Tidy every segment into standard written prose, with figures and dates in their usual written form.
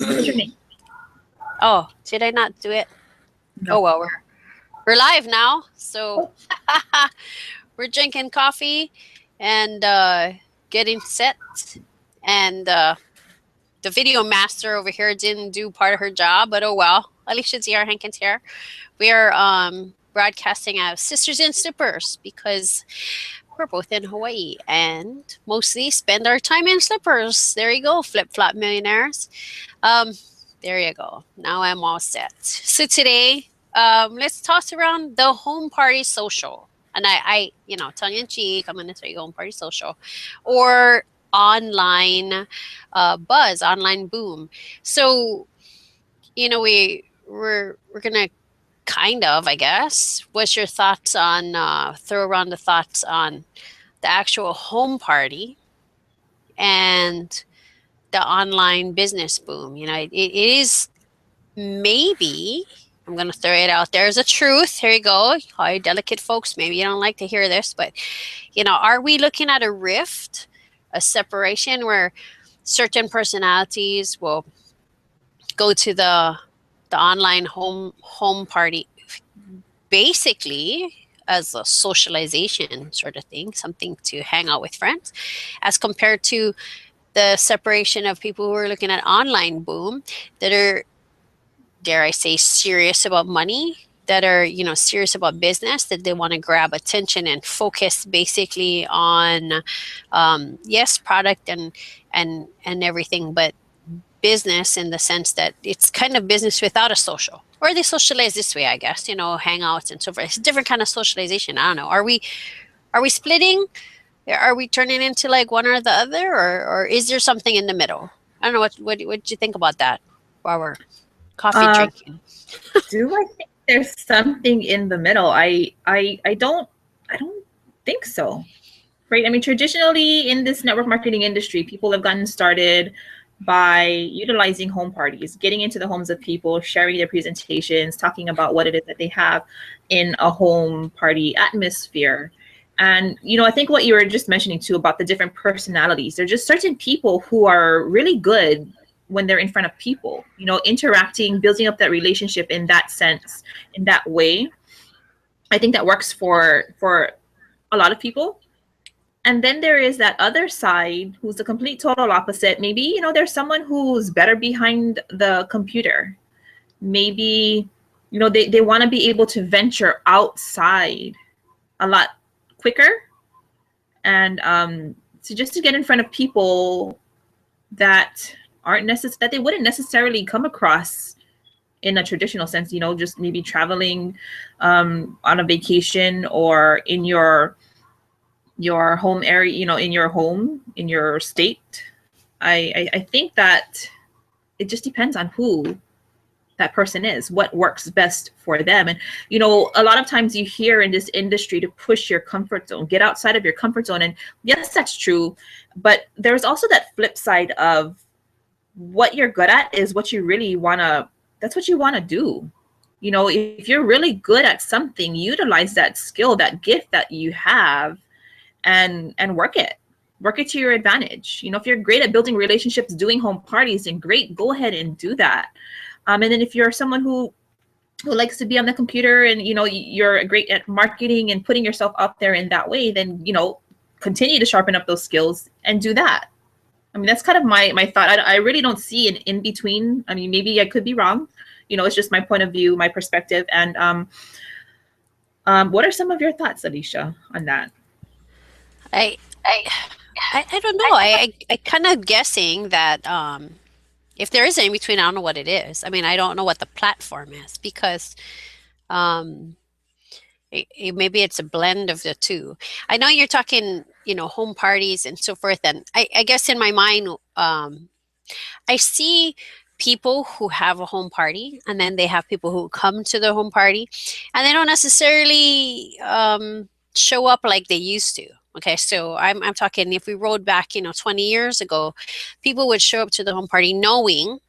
What's your name? Oh, did I not do it? No. Oh, well, we're live now. So we're drinking coffee and getting set. And the video master over here didn't do part of her job, but oh well. Alicia's here, Hankins here. We are broadcasting out Sisters in Slippers because we're both in Hawaii and mostly spend our time in slippers. There you go, flip-flop millionaires. There you go. Now I'm all set. So today, let's toss around the home party social. And I tongue in cheek, I'm going to say home party social, or online buzz, online boom. So, we're gonna kind of, I guess. What's your thoughts on throw around the thoughts on the actual home party and the online business boom? It is maybe, I'm going to throw it out there as a truth. Here you go. All you delicate folks, maybe you don't like to hear this, but, are we looking at a rift, a separation where certain personalities will go to the online home party basically as a socialization sort of thing, something to hang out with friends, as compared to the separation of people who are looking at online boom that are, dare I say, serious about money, that are, serious about business, that they want to grab attention and focus basically on, yes, product and everything, but business in the sense that it's kind of business without a social. Or they socialize this way, I guess, hangouts and so forth. It's a different kind of socialization. I don't know. Are we splitting? Are we turning into like one or the other, or is there something in the middle? I don't know. What you think about that while we're coffee drinking? Do I think there's something in the middle? I don't think so. Right? I mean, traditionally in this network marketing industry, people have gotten started by utilizing home parties, getting into the homes of people, sharing their presentations, talking about what it is that they have in a home party atmosphere. And, I think what you were just mentioning too about the different personalities, there are just certain people who are really good when they're in front of people, interacting, building up that relationship in that sense, in that way. I think that works for a lot of people. And then there is that other side who's the complete total opposite. Maybe, there's someone who's better behind the computer. Maybe, they want to be able to venture outside a lot quicker. And so just to get in front of people that that they wouldn't necessarily come across in a traditional sense, just maybe traveling on a vacation or in your home area, in your home, in your state. I think that it just depends on who that person is, what works best for them. And, a lot of times you hear in this industry to push your comfort zone, get outside of your comfort zone. And yes, that's true. But there's also that flip side of what you're good at is what you really that's what you want to do. If you're really good at something, utilize that skill, that gift that you have, and work it to your advantage. If you're great at building relationships, doing home parties, then great, go ahead and do that. And then if you're someone who likes to be on the computer and you're great at marketing and putting yourself out there in that way, then continue to sharpen up those skills and do that. I mean, that's kind of my thought. I really don't see an in between. I mean, maybe I could be wrong. It's just my point of view, my perspective. And what are some of your thoughts, Alicia, on that? I don't know. I kind of guessing that if there is an in between, I don't know what it is. I mean, I don't know what the platform is because maybe it's a blend of the two. I know you're talking, home parties and so forth. And I guess in my mind, I see people who have a home party and then they have people who come to the home party and they don't necessarily show up like they used to. Okay, so I'm talking if we rolled back, 20 years ago, people would show up to the home party knowing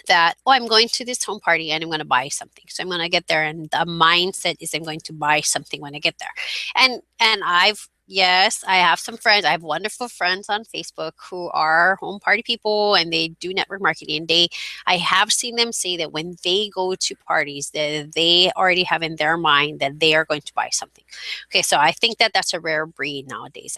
that, I'm going to this home party and I'm going to buy something. So I'm going to get there and the mindset is I'm going to buy something when I get there. And I've Yes, I have some friends. I have wonderful friends on Facebook who are home party people and they do network marketing. I have seen them say that when they go to parties, that they already have in their mind that they are going to buy something. Okay, so I think that that's a rare breed nowadays.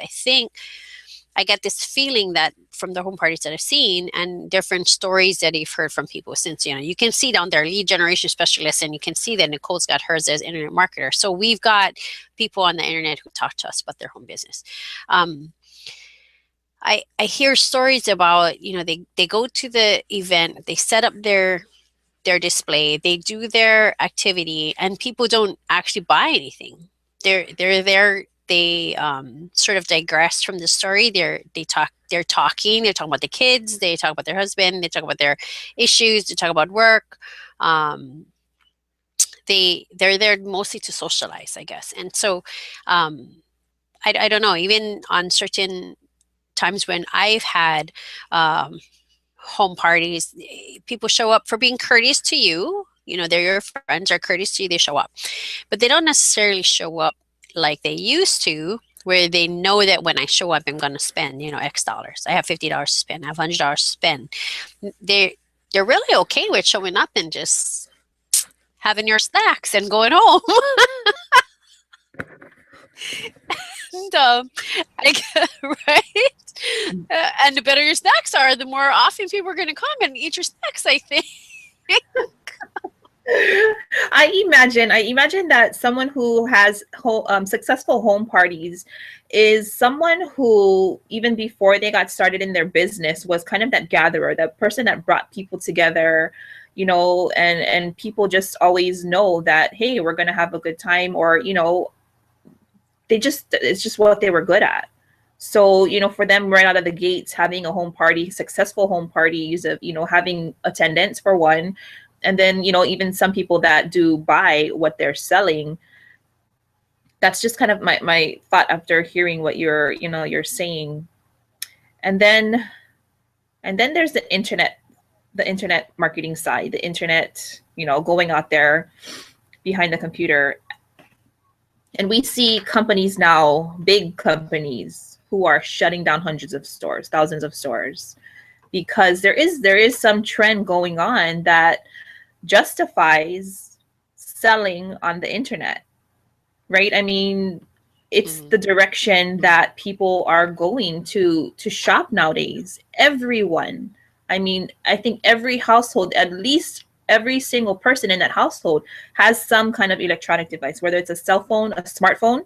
I get this feeling that from the home parties that I've seen and different stories that I've heard from people since, you can see down there lead generation specialists, and you can see that Nicole's got hers as internet marketer. So we've got people on the internet who talk to us about their home business. I hear stories about, they go to the event, they set up their display, they do their activity, and people don't actually buy anything. They're there. They sort of digress from the story. They're talking about the kids. They talk about their husband. They talk about their issues. They talk about work. They're there mostly to socialize, I guess. And so I don't know. Even on certain times when I've had home parties, people show up for being courteous to you. They're your friends, are courteous to you. They show up, but they don't necessarily show up like they used to, where they know that when I show up, I'm going to spend, X dollars. I have $50 to spend. I have $100 to spend. They're really okay with showing up and just having your snacks and going home. And right? And the better your snacks are, the more often people are going to come and eat your snacks, I think. I imagine that someone who has successful home parties is someone who, even before they got started in their business, was kind of that gatherer, that person that brought people together, and people just always know that, hey, we're going to have a good time, or, it's just what they were good at. So, for them right out of the gates, having a home party, successful home parties of, having attendance for one, and then, even some people that do buy what they're selling. That's just kind of my thought after hearing what you're saying. And then there's the internet marketing side, the internet, going out there behind the computer. And we see companies now, big companies, who are shutting down hundreds of stores, thousands of stores, because there is some trend going on that justifies selling on the internet, right? I mean, it's the direction that people are going to shop nowadays. Everyone. I mean, I think every household, at least every single person in that household, has some kind of electronic device, whether it's a cell phone, a smartphone,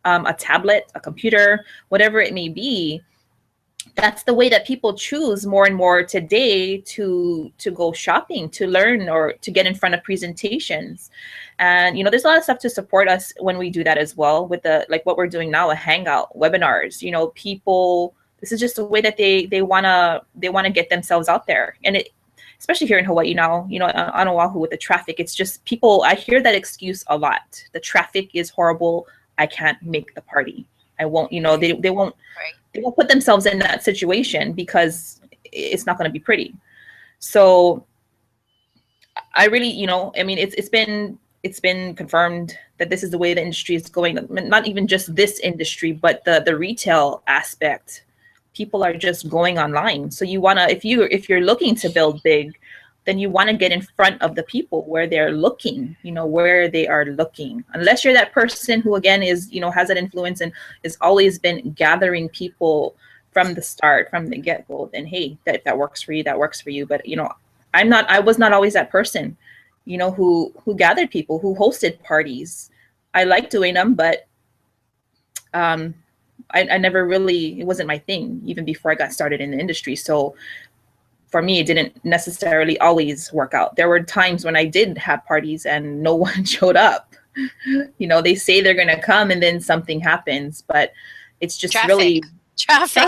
a tablet, a computer, whatever it may be. That's the way that people choose more and more today to go shopping, to learn, or to get in front of presentations. And there's a lot of stuff to support us when we do that as well, with like what we're doing now, a hangout, webinars. People, this is just a way that they wanna get themselves out there. And it, especially here in Hawaii now, on Oahu with the traffic, it's just people, I hear that excuse a lot. The traffic is horrible. I can't make the party. I won't, they won't. Right. They won't put themselves in that situation because it's not going to be pretty. So I really, I mean, it's been confirmed that this is the way the industry is going. Not even just this industry, but the retail aspect. People are just going online. So you want to, if you're looking to build big, then you want to get in front of the people where they're looking, where they are looking. Unless you're that person who, again, is, has that influence and has always been gathering people from the start, from the get-go, then hey, that works for you, that works for you. But, I was not always that person, who gathered people, who hosted parties. I like doing them, but I never really, it wasn't my thing, even before I got started in the industry. So for me, it didn't necessarily always work out. There were times when I did have parties and no one showed up. They say they're going to come and then something happens, but it's just Traffic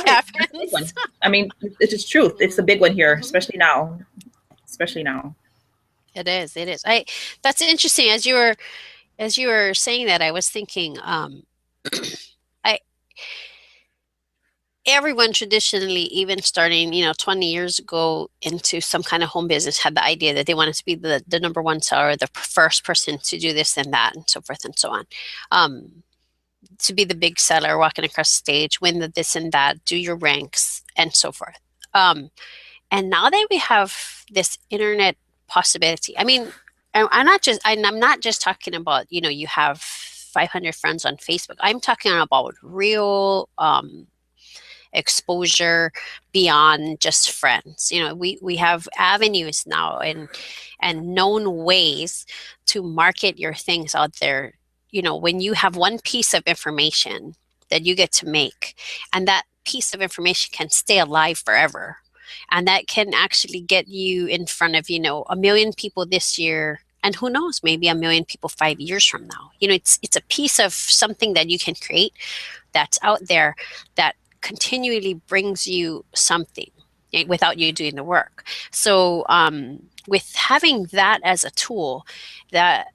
happens. I mean, it's just truth. It's a big one here, especially now. It is. That's interesting. As you were saying that, I was thinking, everyone traditionally, even starting, 20 years ago into some kind of home business, had the idea that they wanted to be the number one seller, the first person to do this and that, and so forth and so on. to be the big seller, walking across the stage, win the this and that, do your ranks, and so forth. And now that we have this internet possibility, I mean, I'm not just talking about, you know, you have 500 friends on Facebook. I'm talking about real exposure beyond just friends. You know, we have avenues now and known ways to market your things out there. You know, when you have one piece of information that you get to make, and that piece of information can stay alive forever, and that can actually get you in front of, you know, 1 million people this year, and who knows, maybe 1 million people 5 years from now. You know, it's a piece of something that you can create that's out there that continually brings you something without you doing the work. So with having that as a tool, that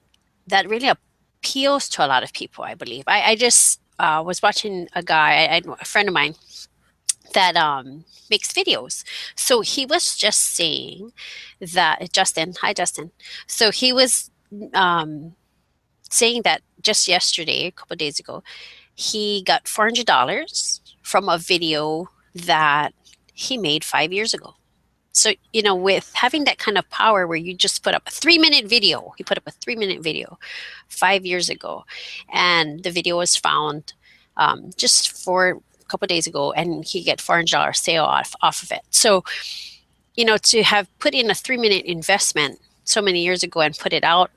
really appeals to a lot of people, I believe. I just was watching a guy, a friend of mine, that makes videos. So he was just saying that, Justin, hi Justin. So he was saying that just yesterday, a couple of days ago, he got $400 from a video that he made 5 years ago. So, you know, with having that kind of power where you just put up a 3-minute video, he put up a 3-minute video 5 years ago, and the video was found just for a couple of days ago, and he get $400 sale off of it. So, you know, to have put in a 3-minute investment so many years ago and put it out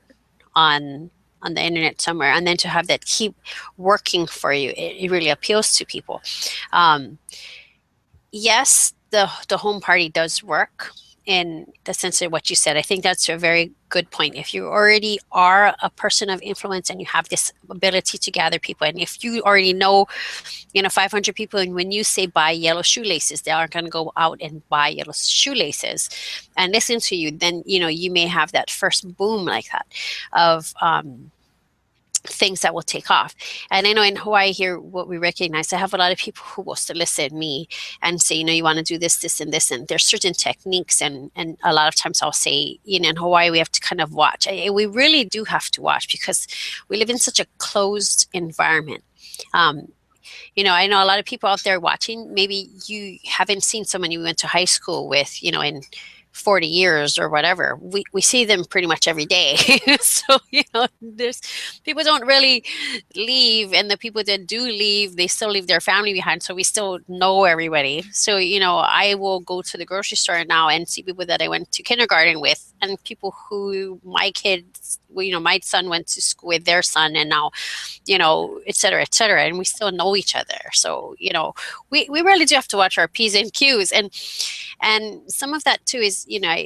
on the internet somewhere, and then to have that keep working for you, it really appeals to people. Yes, the home party does work in the sense of what you said. I think that's a very good point. If you already are a person of influence and you have this ability to gather people, and if you already know, you know, 500 people, and when you say buy yellow shoelaces, they aren't going to go out and buy yellow shoelaces and listen to you, then, you know, you may have that first boom like that of things that will take off. And I know in Hawaii here, what we recognize, I have a lot of people who will solicit me and say, you know, you want to do this, this, and this, and there's certain techniques, and a lot of times I'll say, you know, in Hawaii we have to kind of watch. We really do have to watch, because we live in such a closed environment. You know, I know a lot of people out there watching, maybe you haven't seen someone you went to high school with, you know, in 40 years or whatever. We see them pretty much every day. So, you know, there's people don't really leave, and the people that do leave, they still leave their family behind. So we still know everybody. So, you know, I will go to the grocery store now and see people that I went to kindergarten with, and people who my kids, you know, my son went to school with their son, and now, you know, et cetera, and we still know each other. So, you know, we really do have to watch our P's and Q's, and some of that too is, you know,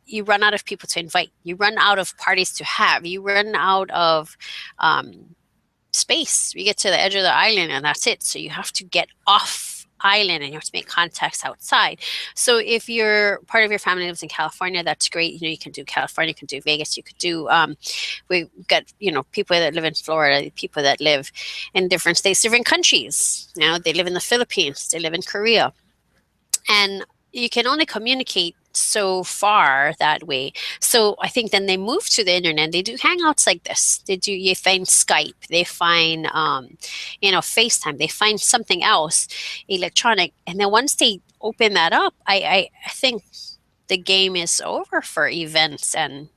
you run out of people to invite, you run out of parties to have, you run out of space. We get to the edge of the island and that's it. So you have to get off island and you have to make contacts outside. So if you're part of your family lives in California, that's great. You know, you can do California, you can do Vegas, you could do, we've got, you know, people that live in Florida, people that live in different states, different countries. You know, they live in the Philippines, they live in Korea. And you can only communicate so far that way. So I think then they move to the internet. They do hangouts like this. You find Skype, they find, you know, FaceTime, they find something else electronic. And then once they open that up, I think the game is over for events and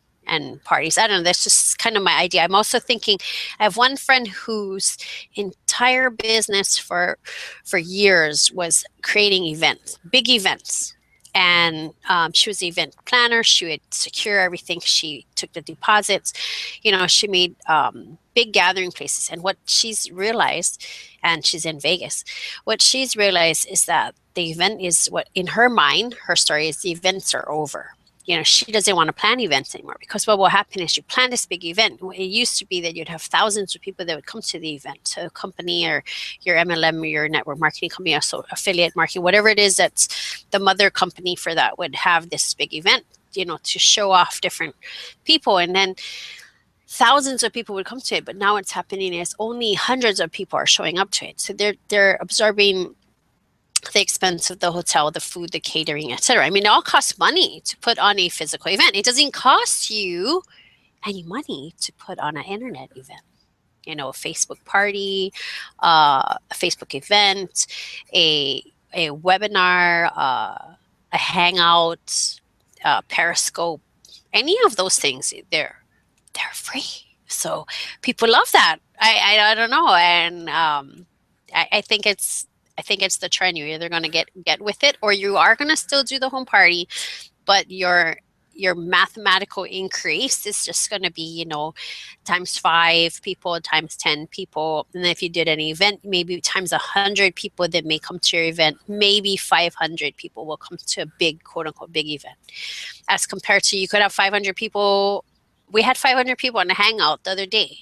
parties. I don't know. That's just kind of my idea. I'm also thinking, I have one friend whose entire business for years was creating events, big events. And she was the event planner. She would secure everything. She took the deposits. You know, she made big gathering places. And what she's realized, and she's in Vegas, what she's realized is that the event is what, in her mind, her story is the events are over. You know, she doesn't want to plan events anymore, because what will happen is you plan this big event. It used to be that you'd have thousands of people that would come to the event, to a company or your MLM or your network marketing company, or so affiliate marketing, whatever it is that's the mother company for that, would have this big event, you know, to show off different people. And then thousands of people would come to it. But now what's happening is only hundreds of people are showing up to it. So they're absorbing the expense of the hotel, the food, the catering, etc. I mean, it all costs money to put on a physical event. It doesn't cost you any money to put on an internet event. you know, a Facebook party, a Facebook event, a webinar, a hangout, Periscope, any of those things, they're free. So people love that. I don't know, and I think it's the trend. You're either going to get with it, or you are going to still do the home party, but your mathematical increase is just going to be, you know, times 5 people, times 10 people. And then if you did an event, maybe times 100 people that may come to your event, maybe 500 people will come to a big, quote unquote, big event. As compared to, you could have 500 people. We had 500 people on a hangout the other day.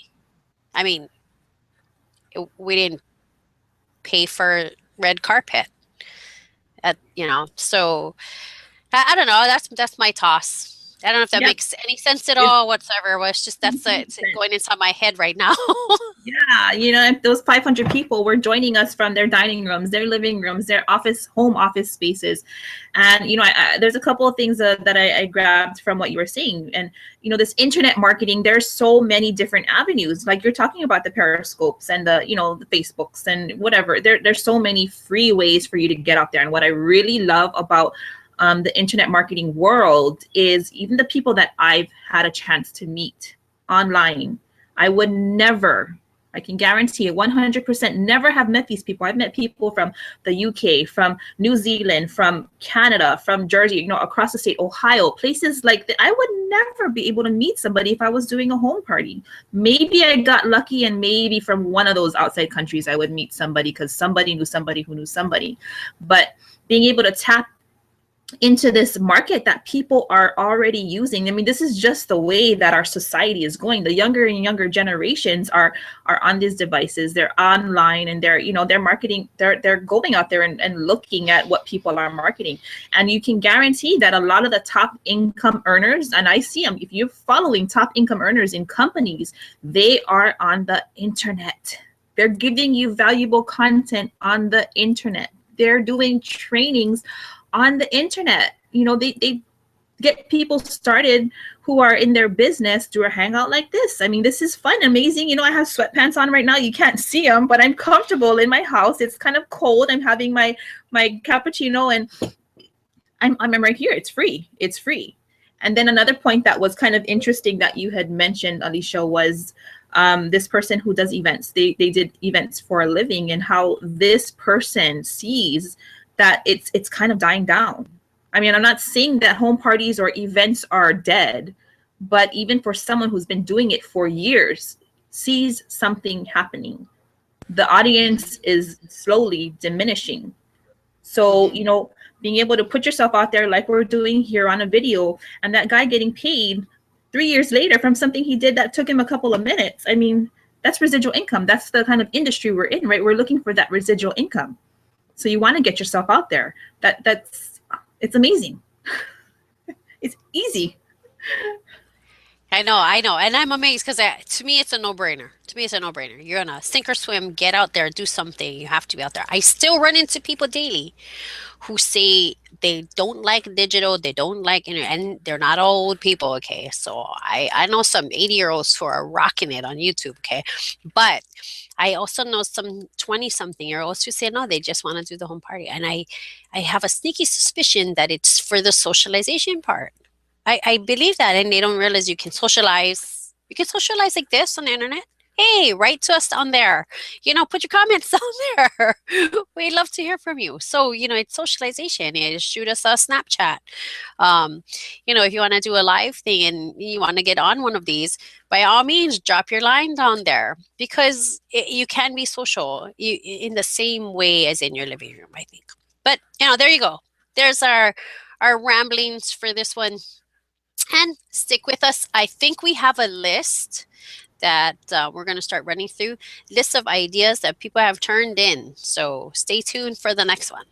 I mean, we didn't pay for red carpet, you know, so I don't know. That's my toss. I don't know if that makes any sense at all whatsoever. Well, it's just it's going inside my head right now. Yeah, you know, if those 500 people were joining us from their dining rooms, their living rooms, their home office spaces. And, you know, there's a couple of things that I grabbed from what you were saying. And, you know, this internet marketing, there's so many different avenues. Like you're talking about the Periscopes and the, you know, the Facebooks and whatever. There's so many free ways for you to get out there. And what I really love about the internet marketing world is even the people that I've had a chance to meet online, I would never, I can guarantee it 100%, never have met these people. I've met people from the UK, from New Zealand, from Canada, from Jersey, you know, across the state, Ohio, places like that. I would never be able to meet somebody if I was doing a home party. Maybe I got lucky, and maybe from one of those outside countries I would meet somebody because somebody knew somebody who knew somebody. But being able to tap into this market that people are already using. I mean, this is just the way that our society is going. The younger and younger generations are on these devices. They're online, and they're, you know, they're marketing. They're going out there and looking at what people are marketing. And you can guarantee that a lot of the top income earners, and I see them, if you're following top income earners in companies, they are on the internet. They're giving you valuable content on the internet. They're doing trainings on the internet. You know, they get people started who are in their business through a hangout like this. I mean, this is fun, amazing. You know, I have sweatpants on right now. You can't see them, but I'm comfortable in my house. It's kind of cold. I'm having my cappuccino, and I'm right here. It's free. It's free. And then another point that was kind of interesting that you had mentioned, Alicia, was this person who does events. They did events for a living, and how this person sees that it's kind of dying down. I mean, I'm not saying that home parties or events are dead, but even for someone who's been doing it for years, sees something happening. The audience is slowly diminishing. So, you know, being able to put yourself out there like we're doing here on a video, and that guy getting paid 3 years later from something he did that took him a couple of minutes. I mean, that's residual income. That's the kind of industry we're in, right? We're looking for that residual income. So you want to get yourself out there. It's amazing. It's easy. I know. And I'm amazed because to me, it's a no-brainer. You're gonna sink or swim, get out there, do something. You have to be out there. I still run into people daily who say they don't like digital, they don't like internet, and they're not old people, okay? So I know some 80-year-olds who are rocking it on YouTube, okay? But I also know some 20-something-year-olds who say, no, they just want to do the home party. And I have a sneaky suspicion that it's for the socialization part. I believe that, and they don't realize you can socialize. You can socialize like this on the internet. Hey, write to us on there. You know, put your comments on there. We'd love to hear from you. So, you know, it's socialization. Shoot us a Snapchat. You know, if you want to do a live thing and you want to get on one of these, by all means, drop your line down there, because you can be social in the same way as in your living room, I think. But, you know, there you go. There's our ramblings for this one. And stick with us. I think we have a list that we're going to start running through, lists of ideas that people have turned in. So stay tuned for the next one.